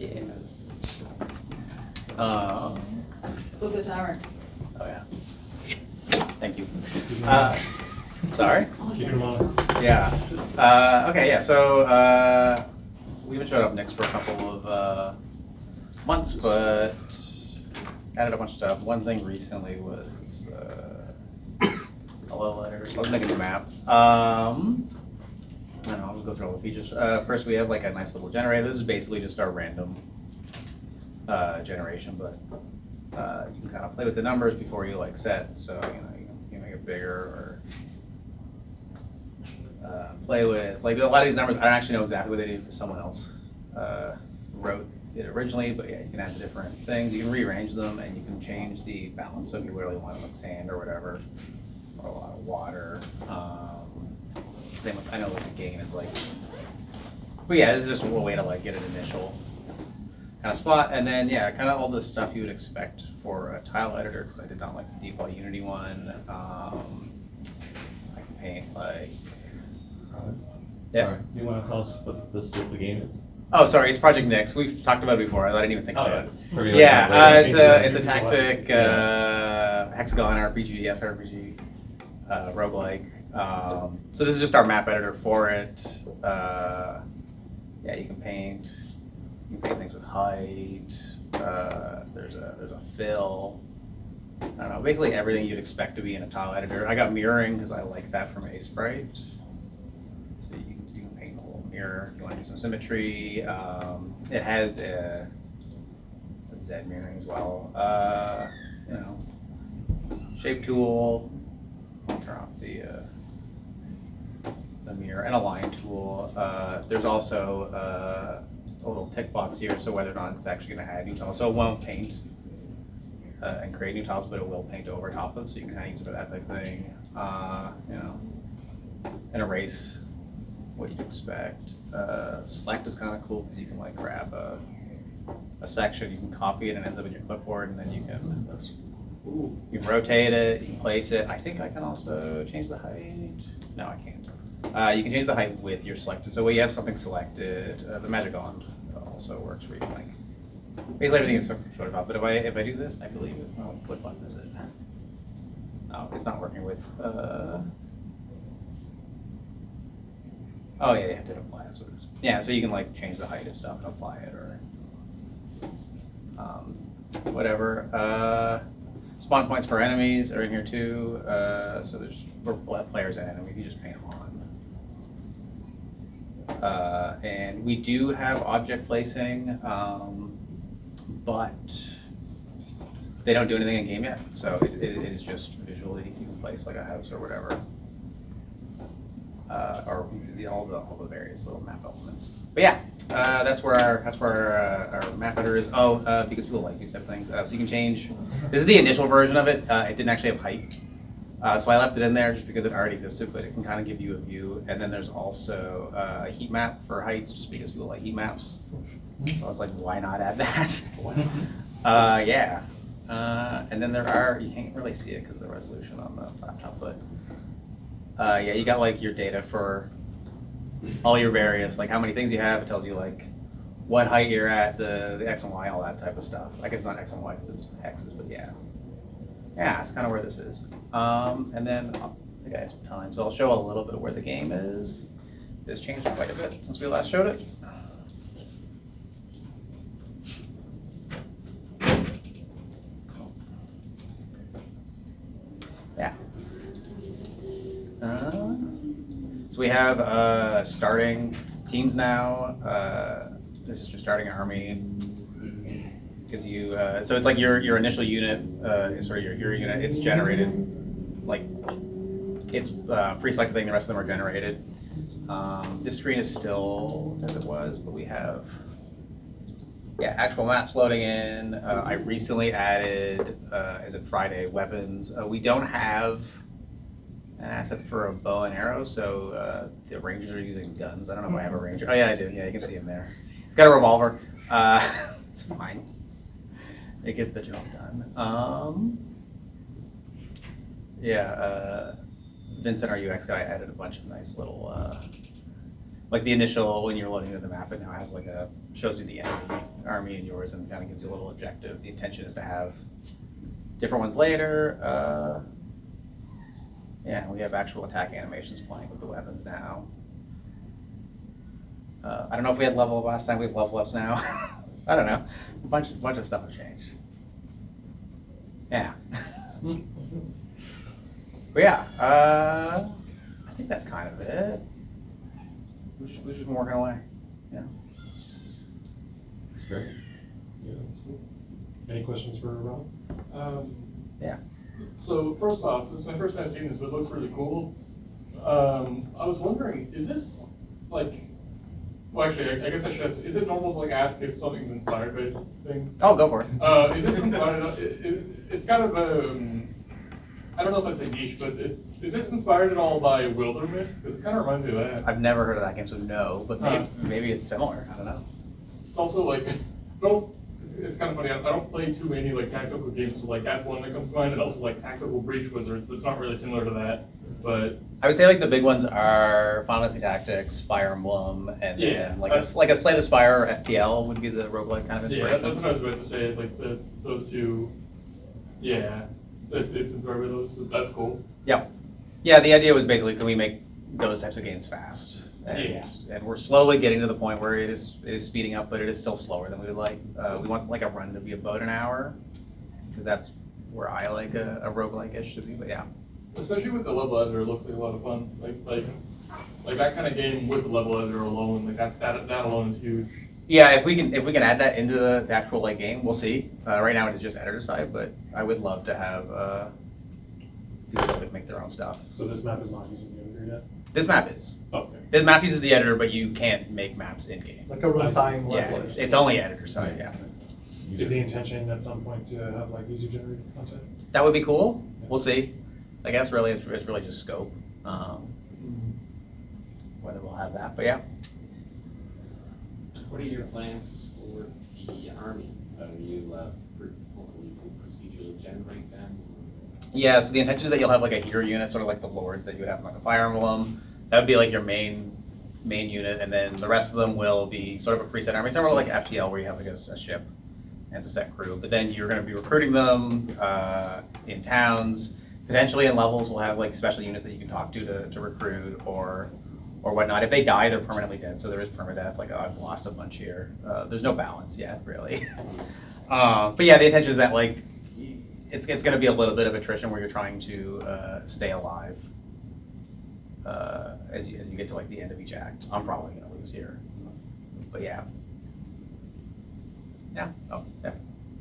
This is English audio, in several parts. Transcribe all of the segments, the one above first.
Yes. Look at the timer. Oh yeah. Thank you. Sorry? Keep him honest. Yeah. Okay, yeah, so we haven't showed up next for a couple of months, but added a bunch of stuff. One thing recently was a love letter, so let's make a new map. I don't know, I'll go through all the features. First, we have like a nice little generator. This is basically just our random generation, but you can kind of play with the numbers before you like set. So you can make it bigger or play with like a lot of these numbers. I don't actually know exactly what they do because someone else wrote it originally, but yeah, you can add different things. You can rearrange them and you can change the balance. So if you really want like sand or whatever, or a lot of water. Same with, I know what the gain is like. But yeah, this is just a way to like get an initial kind of spot, and then yeah, kind of all the stuff you would expect for a tile editor, because I did not like the default Unity one. I can paint like. Yeah. Sorry. Do you want to tell us what the game is? Oh, sorry, it's Project Nyx. We've talked about it before. I didn't even think about it. Yeah, It's a tactic hexagon RPG, RPG, roguelike. So this is just our map editor for it. Yeah, you can paint. You can paint things with height. There's a fill. I don't know. Basically everything you'd expect to be in a tile editor. I got mirroring because I like that from Sprite. So you can paint a little mirror. If you want to do some symmetry. It has a Z mirroring as well. Shape tool. I'll turn off the mirror, and a line tool. There's also a little tick box here, so whether or not it's actually going to add new tiles. So it won't paint and create new tiles, but it will paint over top of them, so you can kind of use it for that type of thing. And erase what you'd expect. Select is kind of cool because you can like grab a section, you can copy it, and it ends up in your clipboard, and then you can rotate it, you can place it. I think I can also change the height. No, I can't. You can change the height with your selected. So when you have something selected, the magic wand also works where you can like basically everything is sort of up. But if I do this, I believe it. Oh, what button is it? No, it's not working with. Oh yeah, you have to apply. That's what it is. Yeah, so you can like change the height and stuff and apply it or whatever. Spawn points for enemies are in here too. So there's for players and enemies, you just paint them on. And we do have object placing, but they don't do anything in game yet. So it is just visually you can place like a house or whatever, or all the various little map elements. But yeah, that's where our map editor is. Oh, because people like these type of things, so you can change. This is the initial version of it. It didn't actually have height. So I left it in there just because it already existed, but it can kind of give you a view. And then there's also a heat map for heights, just because people like heat maps. So I was like, why not add that? Yeah. And then you can't really see it because of the resolution on the laptop, but yeah, you got like your data for all your various, like how many things you have. It tells you like what height you're at, the X and Y, all that type of stuff. I guess it's not X and Y because it's hexes, but yeah. Yeah, that's kind of where this is. And then I think I have some time, so I'll show a little bit of where the game is. It's changed quite a bit since we last showed it. Yeah. So we have starting teams now. This is just starting an army. Because you, so it's like your initial unit is sort of your unit. It's generated, like it's pre-selected thing. The rest of them are generated. This screen is still as it was, but we have actual maps loading in. I recently added, is it Friday, weapons. We don't have an asset for a bow and arrow, so the rangers are using guns. I don't know if I have a ranger. Oh yeah, I do. Yeah, you can see him there. He's got a revolver. It's fine. It gets the job done. Vincent, our UX guy, added a bunch of nice little, like the initial, when you're loading into the map, it now has like shows you the enemy army and yours, and kind of gives you a little objective. The intention is to have different ones later. Yeah, we have actual attack animations playing with the weapons now. I don't know if we had level up last time. We have level ups now. I don't know. A bunch of stuff has changed. Yeah. But yeah, I think that's kind of it. We've just been working away. Yeah. That's great. Yeah. Any questions for Rob? Yeah. So first off, this is my first time seeing this, but it looks really cool. I was wondering, is this like, well actually, I guess I should ask, is it normal to like ask if something's inspired by things? Oh, go for it. Is this inspired, it's kind of I don't know if it's a niche, but is this inspired at all by Wildermyth? Because it kind of reminds me of that. I've never heard of that game, so no. But maybe it's similar. I don't know. It's also like, it's kind of funny, I don't play too many like tactical games, so like that's one that comes to mind, and also like Tactical Breach Wizards, but it's not really similar to that, but. I would say like the big ones are Final Fantasy Tactics, Fire Emblem, and then like a Slay the Spire or FTL would be the roguelike kind of inspiration. Yeah, that's what I was about to say, is like those two, yeah, it's inspired by those, so that's cool. Yeah. Yeah, the idea was basically, can we make those types of games fast? And we're slowly getting to the point where it is speeding up, but it is still slower than we would like. We want like a run to be about an hour, because that's where I like a roguelike-ish to be, but yeah. Especially with the level editor, it looks like a lot of fun. Like that kind of game with the level editor alone, like that alone is huge. Yeah, if we can add that into the actual like game, we'll see. Right now it is just editor side, but I would love to have people that make their own stuff. So this map is not using the editor yet? This map is. Oh, okay. The map uses the editor, but you can't make maps in game. Like a runtime Yeah, level. it's only editor side. Yeah, Is the intention at some point to have like user-generated content? that would be cool. We'll see. I guess really it's really just scope. Whether we'll have that, but yeah. What are your plans for the army? Are you hopefully to procedurally generate them? Yeah, so the intention is that you'll have like a hero unit, sort of like the lords that you would have in like a Fire Emblem. That would be like your main unit, and then the rest of them will be sort of a preset army, similar to like FTL where you have like a ship as a set crew. But then you're going to be recruiting them in towns, potentially in levels. We'll have like special units that you can talk to recruit or whatnot. If they die, they're permanently dead, so there is permadeath. Like, I've lost a bunch here. There's no balance yet, really. But yeah, the intention is that like it's going to be a little bit of attrition where you're trying to stay alive as you get to like the end of each act. I'm probably going to lose here, but yeah. Oh, yeah.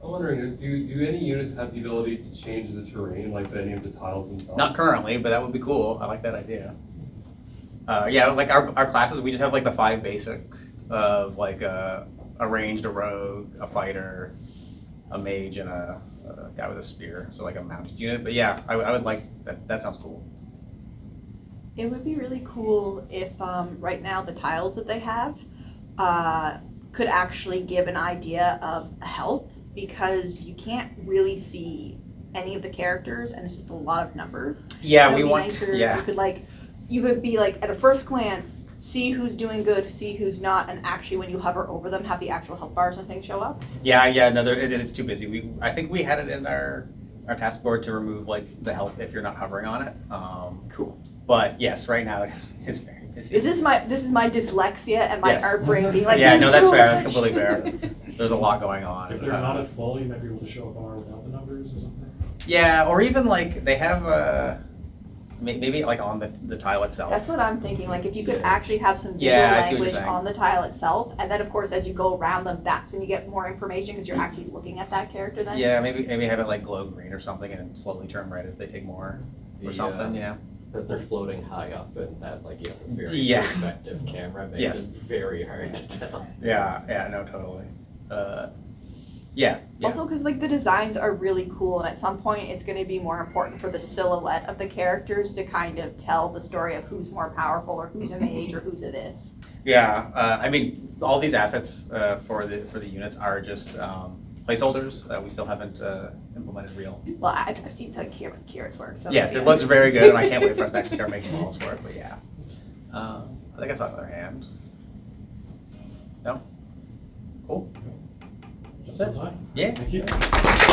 I'm wondering, do any units have the ability to change the terrain, like any of the tiles themselves? Not currently, but that would be cool. I like that idea. Yeah, like our classes, we just have like the 5 basic of like a ranged, a rogue, a fighter, a mage, and a guy with a spear. So like a mounted unit. But yeah, I would like that. That sounds cool. It would be really cool if right now the tiles that they have could actually give an idea of health, because you can't really see any of the characters and it's just a lot of numbers. Yeah, It we would be want. nicer if Yeah. you could be like at a first glance see who's doing good, see who's not, and actually when you hover over them have the actual health bars and things show up. Yeah. No, it's too busy. I think we had it in our task board to remove like the health if you're not hovering on it. Cool. But yes, right now it's very busy. This is my dyslexia and my Yes. art brain being like, Yeah, there's no, that's so fair. That's much. completely fair. There's a lot going on. If they're not at full, you might be able to show a bar without the numbers or something. Yeah, or even like they have maybe like on the tile itself. That's what I'm thinking, like if you could Yeah. actually have some visual Yeah, I see what you're language saying. on the tile itself, and then of course as you go around them, that's when you get more information because you're actually looking at that character then. Yeah, maybe have it like glow green or something and slowly turn red as they take more or something. Yeah. That they're floating high up and that like you have a very Yeah. perspective camera makes Yes. it very hard to tell. Yeah. No, totally. Yeah. Also because like the designs are really cool, and at some point it's going to be more important for the silhouette of the characters to kind of tell the story of who's more powerful or who's a mage or who's a this. Yeah. I mean, all these assets for the units are just placeholders. We still haven't implemented real. Well, I've seen some Kira's work. So Yes, yeah. it looks very good, and I can't wait for us to actually start making models for it. But yeah, I think I saw another hand. No. Cool. That's it. Fine. Yeah. Thank you.